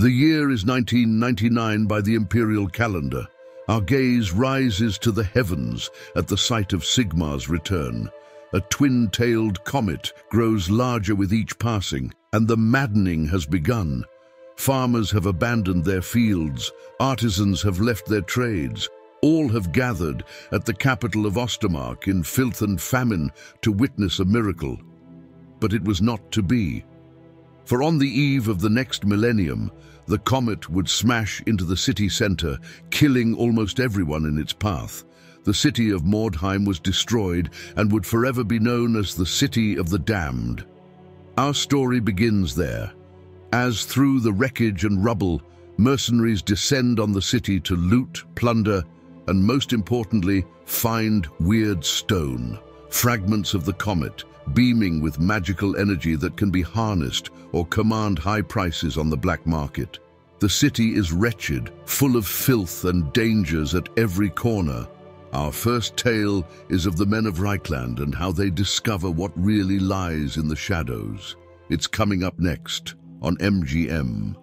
The year is 1999 by the imperial calendar. Our gaze rises to the heavens at the sight of Sigmar's return. A twin-tailed comet grows larger with each passing, and the maddening has begun. Farmers have abandoned their fields, artisans have left their trades. All have gathered at the capital of Ostermark in filth and famine to witness a miracle. But it was not to be. For on the eve of the next millennium, the comet would smash into the city center, killing almost everyone in its path. The city of Mordheim was destroyed and would forever be known as the City of the Damned. Our story begins there, as through the wreckage and rubble, mercenaries descend on the city to loot, plunder, and most importantly, find weird stone, fragments of the comet, beaming with magical energy that can be harnessed or command high prices on the black market. The city is wretched, full of filth and dangers at every corner. Our first tale is of the men of Reikland and how they discover what really lies in the shadows. It's coming up next on MGM.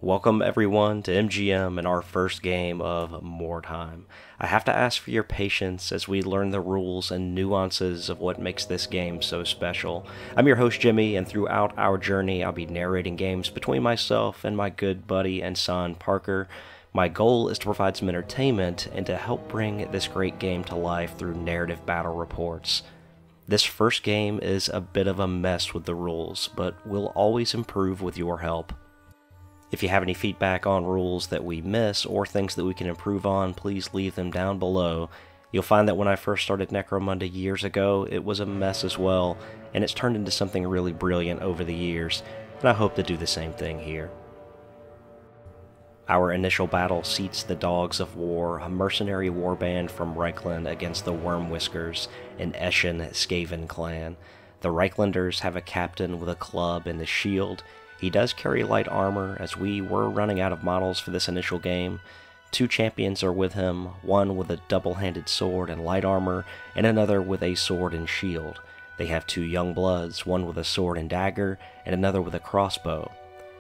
Welcome everyone to MGM and our first game of Mordheim. I have to ask for your patience as we learn the rules and nuances of what makes this game so special. I'm your host Jimmy, and throughout our journey I'll be narrating games between myself and my good buddy and son Parker. My goal is to provide some entertainment and to help bring this great game to life through narrative battle reports. This first game is a bit of a mess with the rules, but we'll always improve with your help. If you have any feedback on rules that we miss or things that we can improve on, please leave them down below. You'll find that when I first started Necromunda years ago, it was a mess as well, and it's turned into something really brilliant over the years, and I hope to do the same thing here. Our initial battle seats the Dogs of War, a mercenary warband from Reikland against the Wormwhiskers, an Eshin Skaven clan. The Reiklanders have a captain with a club and a shield. He does carry light armor, as we were running out of models for this initial game. 2 champions are with him, one with a double-handed sword and light armor, and another with a sword and shield. They have 2 young bloods, one with a sword and dagger, and another with a crossbow.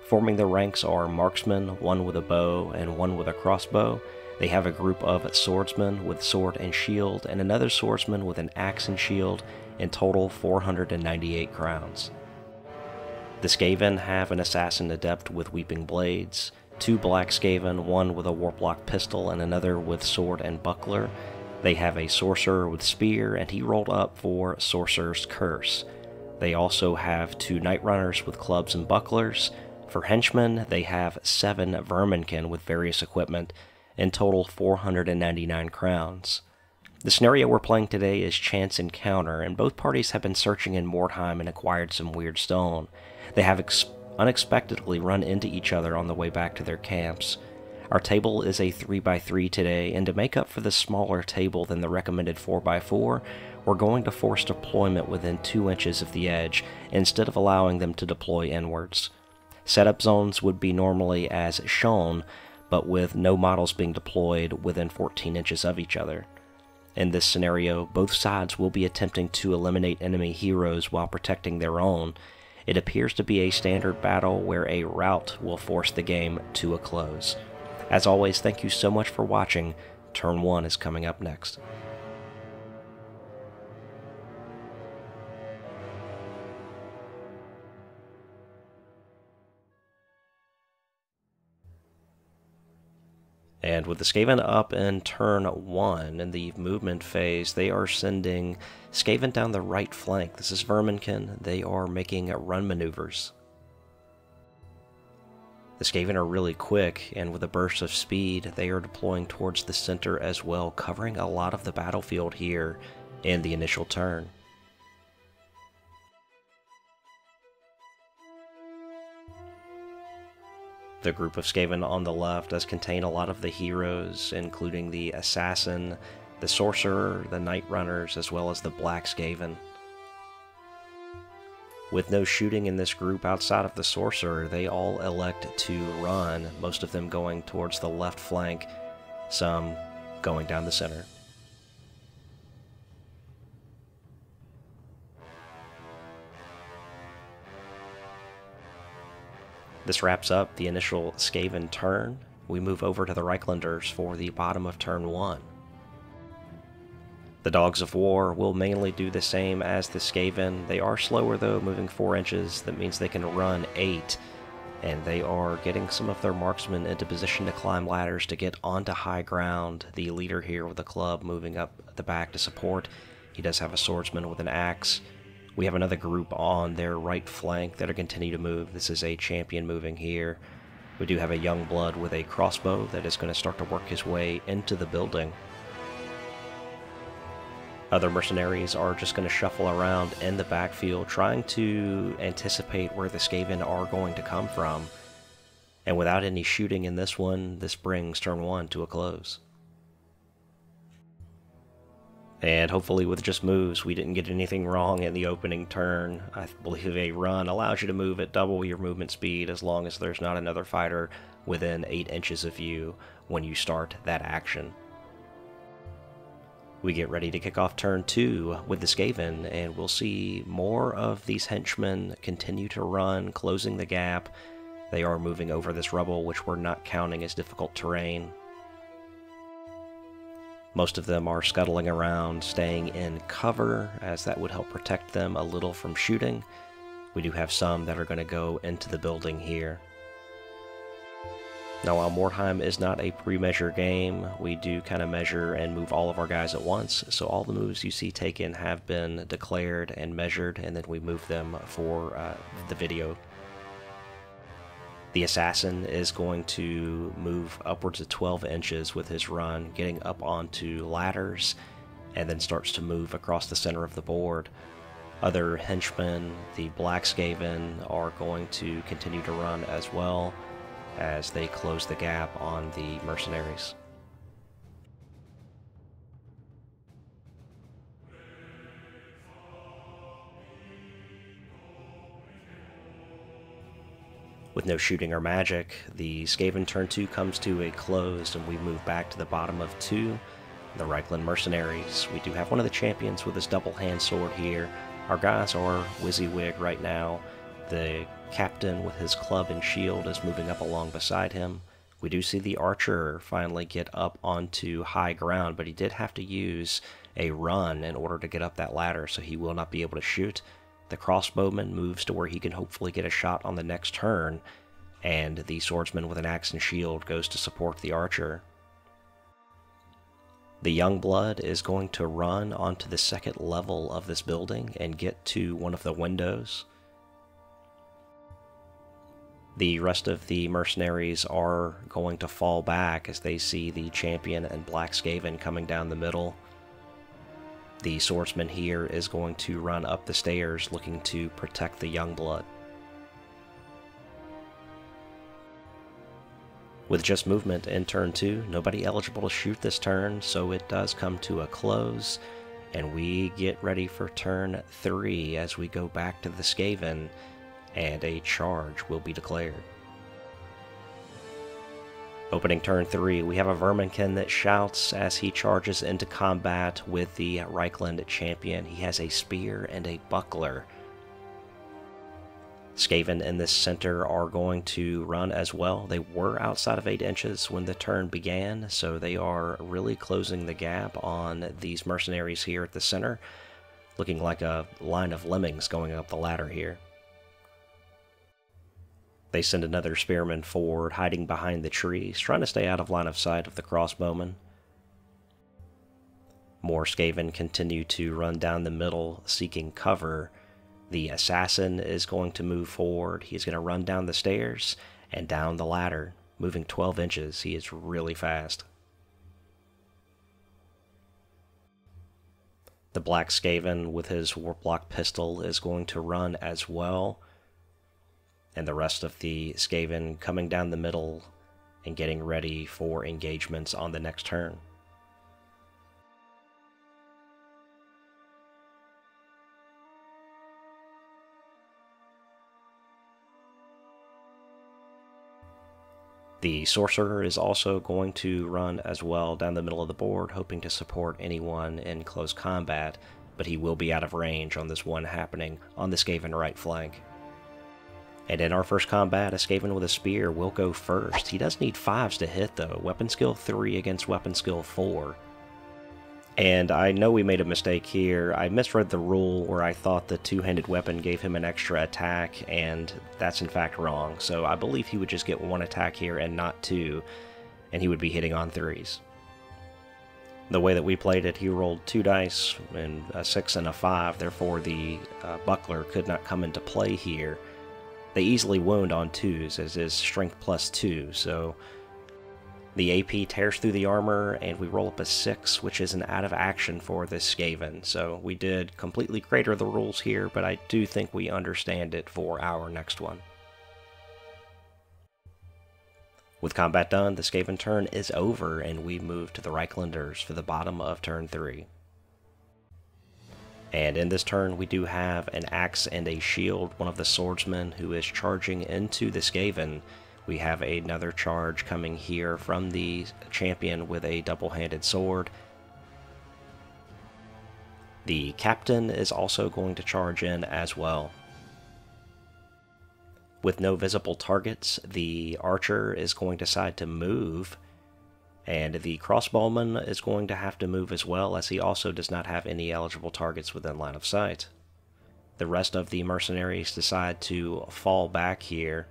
Forming the ranks are marksmen, one with a bow and one with a crossbow. They have a group of swordsmen with sword and shield, and another swordsman with an axe and shield, in total 498 crowns. The Skaven have an assassin adept with weeping blades, 2 black Skaven, one with a warplock pistol and another with sword and buckler. They have a sorcerer with spear, and he rolled up for Sorcerer's Curse. They also have 2 knight runners with clubs and bucklers. For henchmen, they have 7 verminkin with various equipment, in total 499 crowns. The scenario we're playing today is Chance Encounter, and both parties have been searching in Mordheim and acquired some weird stone. They have unexpectedly run into each other on the way back to their camps. Our table is a 3x3 today, and to make up for the smaller table than the recommended 4x4, we're going to force deployment within 2 inches of the edge, instead of allowing them to deploy inwards. Setup zones would be normally as shown, but with no models being deployed within 14 inches of each other. In this scenario, both sides will be attempting to eliminate enemy heroes while protecting their own. It appears to be a standard battle where a rout will force the game to a close. As always, thank you so much for watching. Turn 1 is coming up next. And with the Skaven up in turn 1 in the movement phase, they are sending Skaven down the right flank. This is Verminkin. They are making run maneuvers. The Skaven are really quick, and with a burst of speed, they are deploying towards the center as well, covering a lot of the battlefield here in the initial turn. The group of Skaven on the left does contain a lot of the heroes, including the Assassin, the Sorcerer, the Knight Runners, as well as the Black Skaven. With no shooting in this group outside of the Sorcerer, they all elect to run, most of them going towards the left flank, some going down the center. This wraps up the initial Skaven turn. We move over to the Reiklanders for the bottom of turn 1. The Dogs of War will mainly do the same as the Skaven. They are slower though, moving 4 inches. That means they can run 8. And they are getting some of their marksmen into position to climb ladders to get onto high ground. The leader here with the club moving up the back to support. He does have a swordsman with an axe. We have another group on their right flank that are continue to move. This is a champion moving here. We do have a young blood with a crossbow that is going to start to work his way into the building. Other mercenaries are just going to shuffle around in the backfield, trying to anticipate where the Skaven are going to come from. And without any shooting in this one, this brings turn 1 to a close. And hopefully with just moves, we didn't get anything wrong in the opening turn. I believe a run allows you to move at double your movement speed as long as there's not another fighter within 8 inches of you when you start that action. We get ready to kick off turn 2 with the Skaven, and we'll see more of these henchmen continue to run, closing the gap. They are moving over this rubble, which we're not counting as difficult terrain. Most of them are scuttling around, staying in cover, as that would help protect them a little from shooting. We do have some that are going to go into the building here. Now, while Mordheim is not a pre-measure game, we do kind of measure and move all of our guys at once, so all the moves you see taken have been declared and measured, and then we move them for the video. The assassin is going to move upwards of 12 inches with his run, getting up onto ladders, and then starts to move across the center of the board. Other henchmen, the Black Skaven, are going to continue to run as well as they close the gap on the mercenaries. With no shooting or magic, the Skaven turn 2 comes to a close, and we move back to the bottom of 2, the Reikland mercenaries. We do have one of the champions with his double hand sword here. Our guys are WYSIWYG right now. The captain with his club and shield is moving up along beside him. We do see the archer finally get up onto high ground, but he did have to use a run in order to get up that ladder, so he will not be able to shoot. The crossbowman moves to where he can hopefully get a shot on the next turn, and the swordsman with an axe and shield goes to support the archer. The young blood is going to run onto the second level of this building and get to one of the windows. The rest of the mercenaries are going to fall back as they see the champion and Black Skaven coming down the middle. The swordsman here is going to run up the stairs looking to protect the young blood. With just movement in turn 2, nobody eligible to shoot this turn, so it does come to a close, and we get ready for turn 3 as we go back to the Skaven, and a charge will be declared. Opening turn 3, we have a Verminkin that shouts as he charges into combat with the Reikland champion. He has a spear and a buckler. Skaven in this center are going to run as well. They were outside of 8 inches when the turn began, so they are really closing the gap on these mercenaries here at the center, looking like a line of lemmings going up the ladder here. They send another spearman forward, hiding behind the trees, trying to stay out of line of sight of the crossbowman. More Skaven continue to run down the middle, seeking cover. The assassin is going to move forward. He's going to run down the stairs and down the ladder, moving 12 inches. He is really fast. The Black Skaven with his Warplock pistol is going to run as well, and the rest of the Skaven coming down the middle and getting ready for engagements on the next turn. The Sorcerer is also going to run as well down the middle of the board, hoping to support anyone in close combat, but he will be out of range on this one happening on the Skaven right flank. And in our first combat, a Skaven with a spear will go first. He does need 5s to hit though, weapon skill 3 against weapon skill 4. And I know we made a mistake here. I misread the rule where I thought the two-handed weapon gave him an extra attack, and that's in fact wrong. So I believe he would just get 1 attack here and not 2, and he would be hitting on 3s. The way that we played it, he rolled 2 dice, and a 6 and a 5, therefore the buckler could not come into play here. They easily wound on 2s, as is strength plus 2, so the AP tears through the armor, and we roll up a 6, which is an out of action for this Skaven. So we did completely crater the rules here, but I do think we understand it for our next one. With combat done, the Skaven turn is over, and we move to the Reiklanders for the bottom of turn 3. And in this turn, we do have an axe and a shield, one of the swordsmen who is charging into the Skaven. We have another charge coming here from the champion with a double-handed sword. The captain is also going to charge in as well. With no visible targets, the archer is going to decide to move, and the crossbowman is going to have to move as well, as he also does not have any eligible targets within line of sight. The rest of the mercenaries decide to fall back here.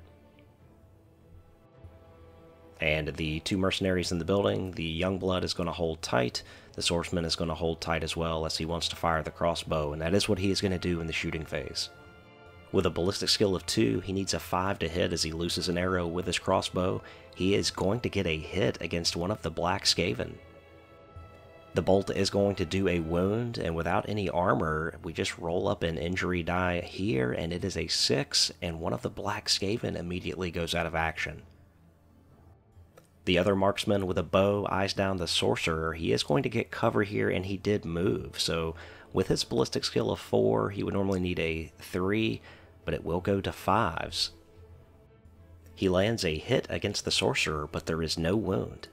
And the 2 mercenaries in the building, the Youngblood is going to hold tight, the swordsman is going to hold tight as well, as he wants to fire the crossbow, and that is what he is going to do in the shooting phase. With a ballistic skill of 2, he needs a 5 to hit as he looses an arrow with his crossbow. He is going to get a hit against one of the black Skaven. The bolt is going to do a wound, and without any armor, we just roll up an injury die here, and it is a 6, and one of the black Skaven immediately goes out of action. The other marksman with a bow eyes down the sorcerer. He is going to get cover here, and he did move. So with his ballistic skill of 4, he would normally need a 3, but it will go to 5s. He lands a hit against the sorcerer, but there is no wound.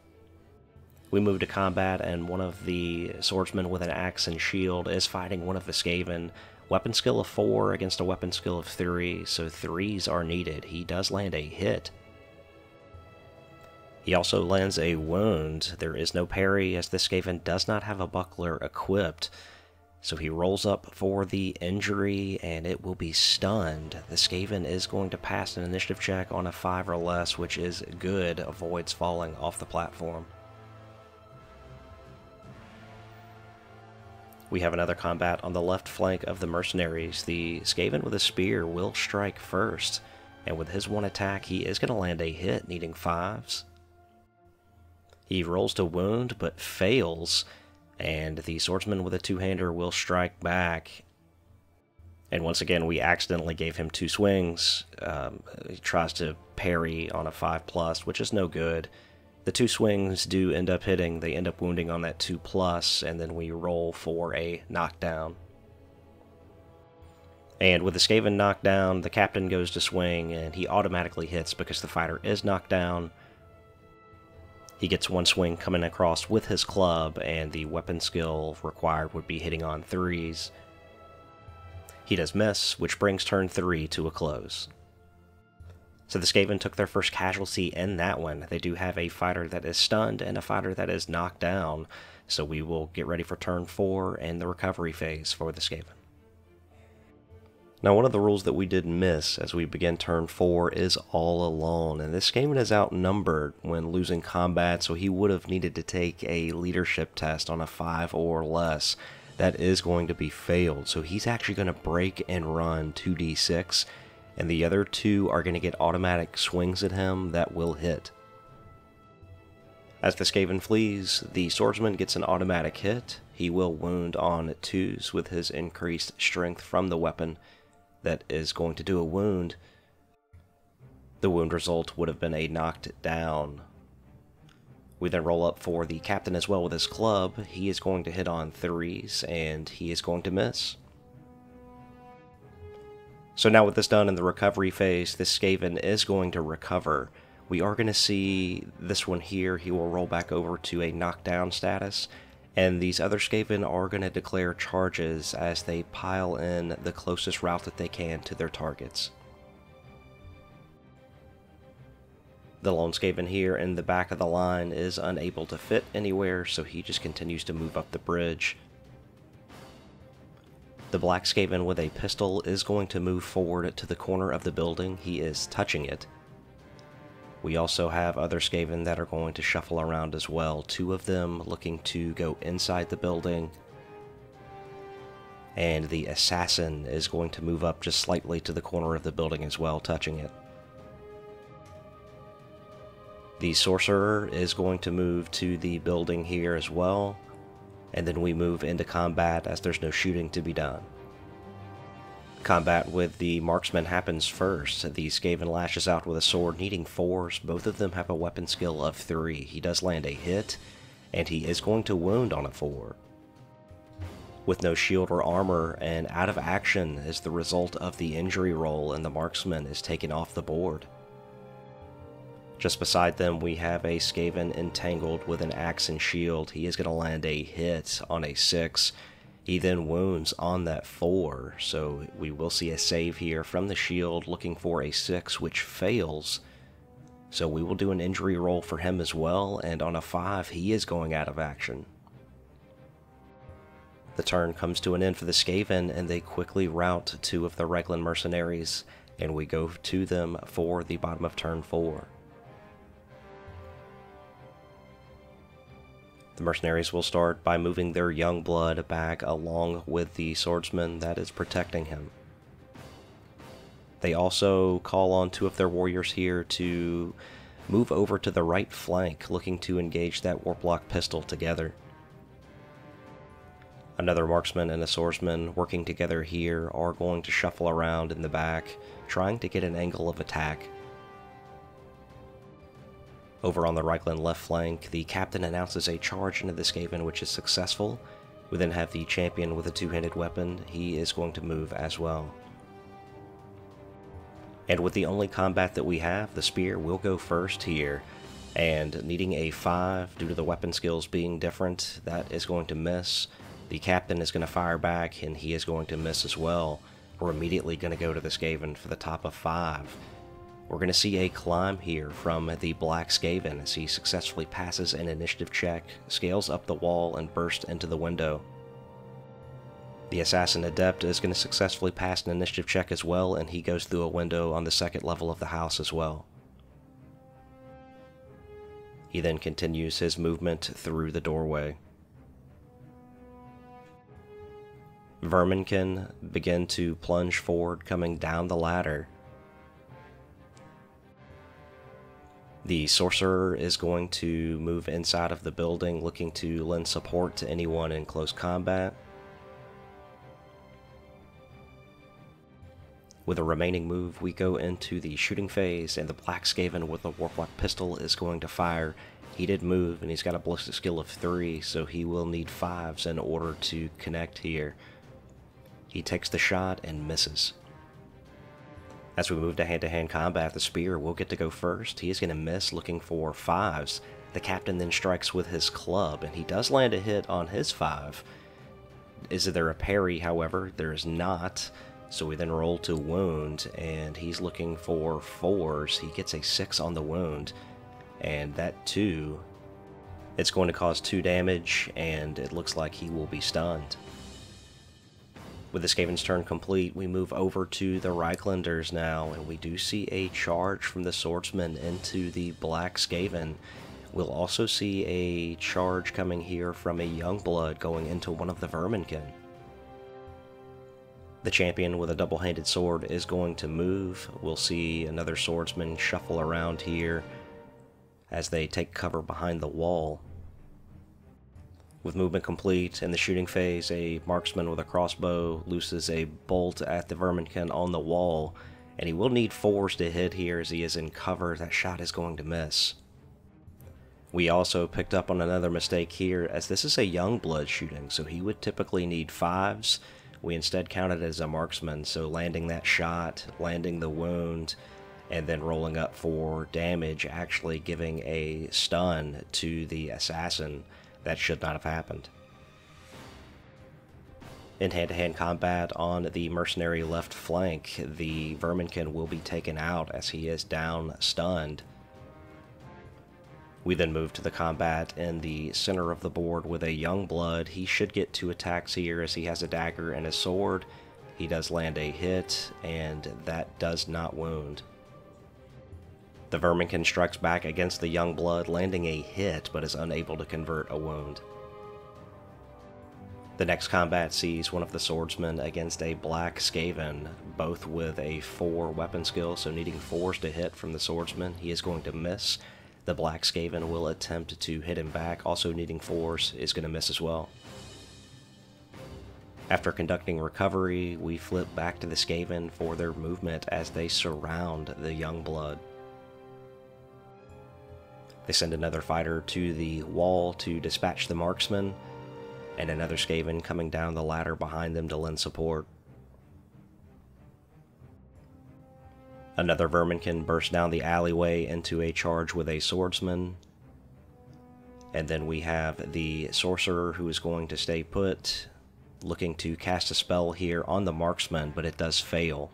We move to combat, and one of the swordsmen with an axe and shield is fighting one of the Skaven. Weapon skill of 4 against a weapon skill of 3, so 3s are needed. He does land a hit. He also lands a wound. There is no parry, as this Skaven does not have a buckler equipped. So he rolls up for the injury, and it will be stunned. The Skaven is going to pass an initiative check on a 5 or less, which is good, avoids falling off the platform. We have another combat on the left flank of the mercenaries. The Skaven with a spear will strike first, and with his 1 attack, he is going to land a hit, needing 5s. He rolls to wound, but fails, and the swordsman with a 2-hander will strike back. And once again, we accidentally gave him 2 swings. He tries to parry on a 5+, which is no good. The 2 swings do end up hitting. They end up wounding on that 2+, and then we roll for a knockdown. And with the Skaven knocked down, the captain goes to swing, and he automatically hits because the fighter is knocked down. He gets 1 swing coming across with his club, and the weapon skill required would be hitting on 3s. He does miss, which brings turn 3 to a close. So the Skaven took their first casualty in that one. They do have a fighter that is stunned and a fighter that is knocked down, so we will get ready for turn 4 and the recovery phase for the Skaven. Now, one of the rules that we did miss as we begin turn 4 is all alone, and this Skaven is outnumbered when losing combat, so he would have needed to take a leadership test on a 5 or less. That is going to be failed, so he's actually going to break and run 2d6, and the other 2 are going to get automatic swings at him that will hit. As the Skaven flees, the swordsman gets an automatic hit. He will wound on 2s with his increased strength from the weapon. That is going to do a wound. The wound result would have been a knocked down. We then roll up for the captain as well with his club. He is going to hit on 3s, and he is going to miss. So now with this done in the recovery phase, this Skaven is going to recover. We are going to see this one here. He will roll back over to a knockdown status. And these other Skaven are going to declare charges as they pile in the closest route that they can to their targets. The lone Skaven here in the back of the line is unable to fit anywhere, so he just continues to move up the bridge. The black Skaven with a pistol is going to move forward to the corner of the building. He is touching it. We also have other Skaven that are going to shuffle around as well. 2 of them looking to go inside the building. And the assassin is going to move up just slightly to the corner of the building as well, touching it. The sorcerer is going to move to the building here as well. And then we move into combat as there's no shooting to be done. Combat with the marksman happens first. The Skaven lashes out with a sword, needing 4s. Both of them have a weapon skill of 3. He does land a hit, and he is going to wound on a 4. With no shield or armor, and out of action as the result of the injury roll, and the marksman is taken off the board. Just beside them, we have a Skaven entangled with an axe and shield. He is going to land a hit on a 6. He then wounds on that 4, so we will see a save here from the shield looking for a 6, which fails. So we will do an injury roll for him as well, and on a 5, he is going out of action. The turn comes to an end for the Skaven, and they quickly rout 2 of the Reikland mercenaries, and we go to them for the bottom of turn 4. The mercenaries will start by moving their young blood back along with the swordsman that is protecting him. They also call on 2 of their warriors here to move over to the right flank, looking to engage that warplock pistol together. Another marksman and a swordsman working together here are going to shuffle around in the back, trying to get an angle of attack. Over on the Reikland left flank, the captain announces a charge into the Skaven, which is successful. We then have the champion with a 2-handed weapon. He is going to move as well. And with the only combat that we have, the spear will go first here. And needing a 5 due to the weapon skills being different, that is going to miss. The captain is going to fire back, and he is going to miss as well. We're immediately going to go to the Skaven for the top of 5. We're going to see a climb here from the black Skaven as he successfully passes an initiative check, scales up the wall, and bursts into the window. The assassin adept is going to successfully pass an initiative check as well, and he goes through a window on the 2nd level of the house as well. He then continues his movement through the doorway. Verminkin begin to plunge forward, coming down the ladder. The sorcerer is going to move inside of the building, looking to lend support to anyone in close combat. With a remaining move, we go into the shooting phase, and the black Skaven with the warplock pistol is going to fire. He did move, and he's got a ballistic skill of 3, so he will need 5s in order to connect here. He takes the shot and misses. As we move to hand-to-hand combat, the spear will get to go first. He is going to miss, looking for 5s. The captain then strikes with his club, and he does land a hit on his 5. Is there a parry, however? There is not. So we then roll to wound, and he's looking for 4s. He gets a 6 on the wound, and that 2, it's going to cause 2 damage, and it looks like he will be stunned. With the Skaven's turn complete, we move over to the Reiklanders now, and we do see a charge from the swordsman into the black Skaven. We'll also see a charge coming here from a Youngblood going into one of the Verminkin. The champion with a double-handed sword is going to move. We'll see another swordsman shuffle around here as they take cover behind the wall. With movement complete in the shooting phase, a marksman with a crossbow looses a bolt at the Verminkin on the wall, and he will need 4s to hit here as he is in cover. That shot is going to miss. We also picked up on another mistake here, as this is a Youngblood shooting, so he would typically need 5s. We instead counted it as a marksman, so landing that shot, landing the wound, and then rolling up for damage, actually giving a stun to the assassin. That should not have happened. In hand-to-hand combat on the mercenary left flank, the Verminkin will be taken out as he is down stunned. We then move to the combat in the center of the board with a Youngblood. He should get 2 attacks here as he has a dagger and a sword. He does land a hit, and that does not wound. The Verminkin strikes back against the Youngblood, landing a hit, but is unable to convert a wound. The next combat sees one of the swordsmen against a black Skaven, both with a 4 weapon skill, so needing 4s to hit from the swordsman. He is going to miss. The black Skaven will attempt to hit him back, also needing 4s, is going to miss as well. After conducting recovery, we flip back to the Skaven for their movement as they surround the Youngblood. They send another fighter to the wall to dispatch the marksman, and another Skaven coming down the ladder behind them to lend support. Another Verminkin bursts down the alleyway into a charge with a swordsman. And then we have the sorcerer who is going to stay put, looking to cast a spell here on the marksman, but it does fail.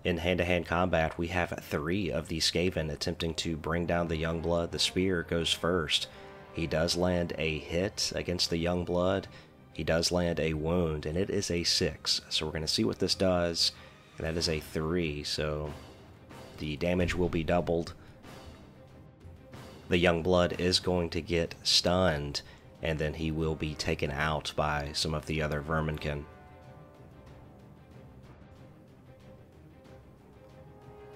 In hand-to-hand combat, we have 3 of the Skaven attempting to bring down the Youngblood. The spear goes first. He does land a hit against the Youngblood. He does land a wound, and it is a 6. So we're going to see what this does. And that is a 3, so the damage will be doubled. The Youngblood is going to get stunned, and then he will be taken out by some of the other Verminkin.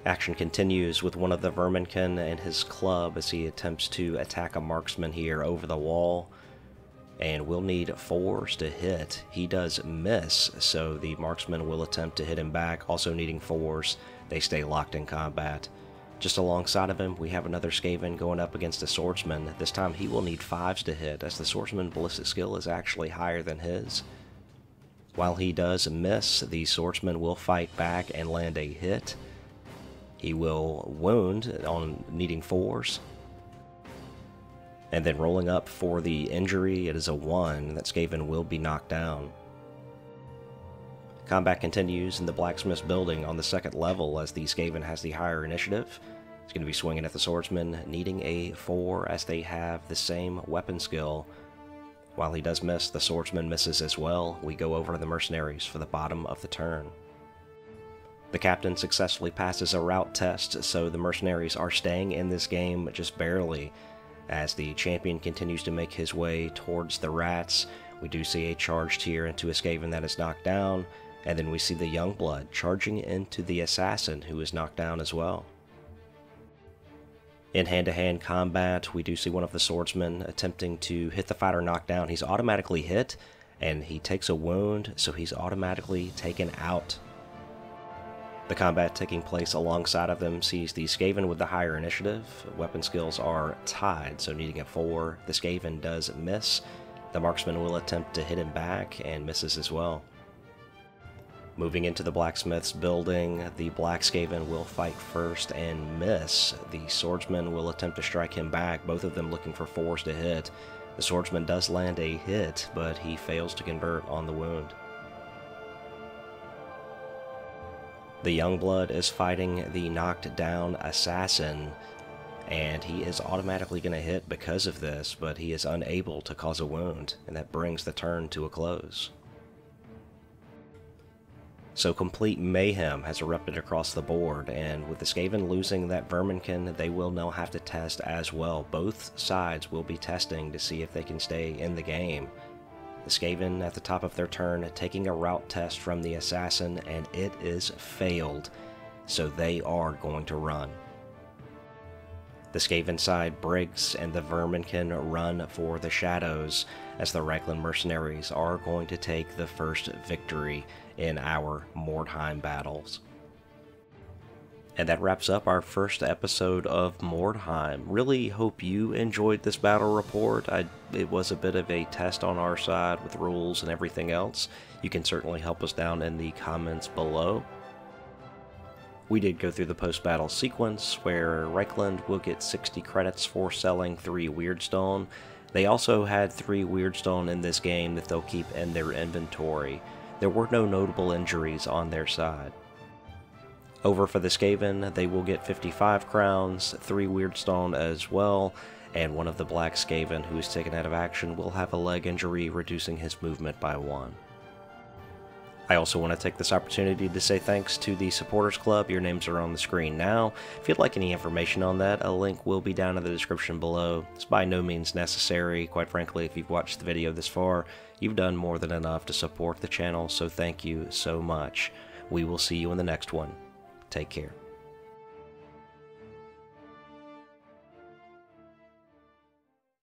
Action continues with one of the Verminkin and his club as he attempts to attack a marksman here over the wall. And we'll need 4s to hit. He does miss, so the marksman will attempt to hit him back, also needing 4s. They stay locked in combat. Just alongside of him, we have another Skaven going up against a swordsman. This time he will need 5s to hit, as the swordsman's ballistic skill is actually higher than his. While he does miss, the swordsman will fight back and land a hit. He will wound on needing 4s. And then rolling up for the injury, it is a 1. That Skaven will be knocked down. Combat continues in the blacksmith's building on the 2nd level as the Skaven has the higher initiative. He's going to be swinging at the swordsman, needing a 4 as they have the same weapon skill. While he does miss, the swordsman misses as well. We go over to the mercenaries for the bottom of the turn. The captain successfully passes a route test, so the mercenaries are staying in this game just barely. As the champion continues to make his way towards the rats, we do see a charged here into a Skaven that is knocked down, and then we see the Youngblood charging into the assassin who is knocked down as well. In hand-to-hand combat, we do see one of the swordsmen attempting to hit the fighter knocked down. He's automatically hit, and he takes a wound, so he's automatically taken out. The combat taking place alongside of them sees the Skaven with the higher initiative. Weapon skills are tied, so needing a 4. The Skaven does miss. The marksman will attempt to hit him back and misses as well. Moving into the blacksmith's building, the black Skaven will fight first and miss. The swordsman will attempt to strike him back, both of them looking for 4s to hit. The swordsman does land a hit, but he fails to convert on the wound. The Youngblood is fighting the knocked down assassin, and he is automatically going to hit because of this, but he is unable to cause a wound, and that brings the turn to a close. So complete mayhem has erupted across the board, and with the Skaven losing that Verminkin, they will now have to test as well. Both sides will be testing to see if they can stay in the game. The Skaven at the top of their turn taking a route test from the assassin, and it is failed, so they are going to run. The Skaven side breaks, and the Verminkin run for the shadows, as the Reikland mercenaries are going to take the first victory in our Mordheim battles. And that wraps up our first episode of Mordheim. Really hope you enjoyed this battle report. It was a bit of a test on our side with rules and everything else. You can certainly help us down in the comments below. We did go through the post-battle sequence where Reikland will get 60 credits for selling 3 Weirdstone. They also had 3 Weirdstone in this game that they'll keep in their inventory. There were no notable injuries on their side. Over for the Skaven, they will get 55 crowns, 3 Weirdstone as well, and one of the Black Skaven who is taken out of action will have a leg injury, reducing his movement by 1. I also want to take this opportunity to say thanks to the Supporters Club. Your names are on the screen now. If you'd like any information on that, a link will be down in the description below. It's by no means necessary. Quite frankly, if you've watched the video this far, you've done more than enough to support the channel, so thank you so much. We will see you in the next one. Take care.